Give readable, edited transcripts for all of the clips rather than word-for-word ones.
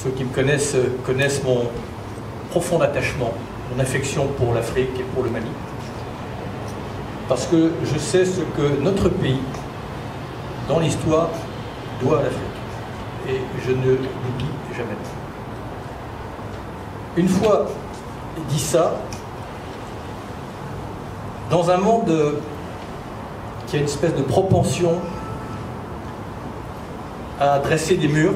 ceux qui me connaissent connaissent mon profond attachement, mon affection pour l'Afrique et pour le Mali. Parce que je sais ce que notre pays, dans l'histoire, doit à l'Afrique. Et je ne l'oublie jamais. Une fois dit ça, dans un monde qui a une espèce de propension à dresser des murs,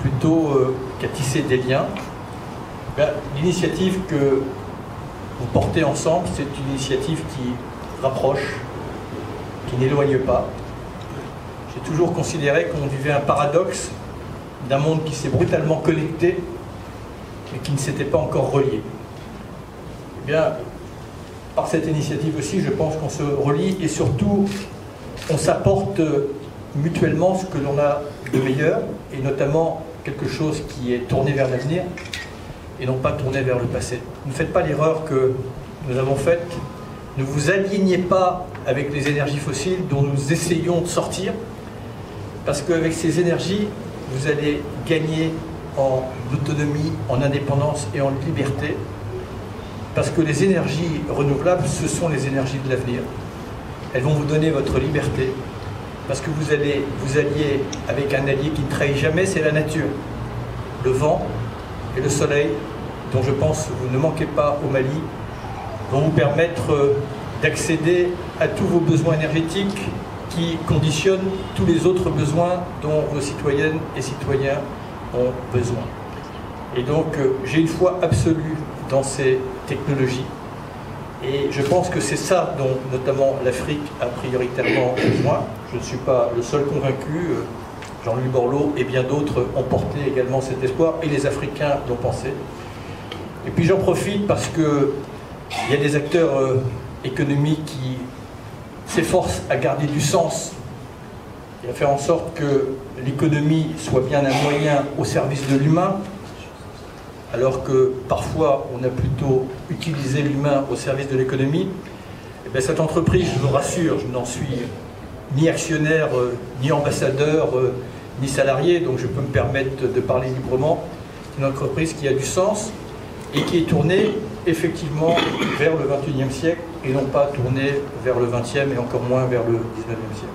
plutôt qu'à tisser des liens, l'initiative que vous portez ensemble, c'est une initiative qui rapproche, qui n'éloigne pas. J'ai toujours considéré qu'on vivait un paradoxe d'un monde qui s'est brutalement connecté, mais qui ne s'était pas encore relié. Eh bien, par cette initiative aussi, je pense qu'on se relie et surtout, on s'apporte mutuellement ce que l'on a de meilleur, et notamment quelque chose qui est tourné vers l'avenir et non pas tourné vers le passé. Ne faites pas l'erreur que nous avons faite. Ne vous alignez pas avec les énergies fossiles dont nous essayons de sortir, parce qu'avec ces énergies, vous allez gagner en autonomie, en indépendance et en liberté, parce que les énergies renouvelables, ce sont les énergies de l'avenir. Elles vont vous donner votre liberté, parce que vous allez vous allier avec un allié qui ne trahit jamais, c'est la nature. Le vent et le soleil, dont je pense que vous ne manquez pas au Mali, vont vous permettre d'accéder à tous vos besoins énergétiques qui conditionnent tous les autres besoins dont vos citoyennes et citoyens ont besoin. Et donc, j'ai une foi absolue dans ces technologies. Et je pense que c'est ça dont notamment l'Afrique a prioritairement besoin. Je ne suis pas le seul convaincu. Jean-Louis Borloo et bien d'autres ont porté également cet espoir, et les Africains l'ont pensé. Et puis j'en profite parce qu'il y a des acteurs économiques qui s'efforcent à garder du sens et à faire en sorte que l'économie soit bien un moyen au service de l'humain, alors que parfois on a plutôt utilisé l'humain au service de l'économie. Et bien cette entreprise, je vous rassure, je n'en suis ni actionnaire, ni ambassadeur, ni salarié, donc je peux me permettre de parler librement. C'est une entreprise qui a du sens et qui est tournée effectivement vers le XXIe siècle et non pas tournée vers le XXe et encore moins vers le XIXe siècle.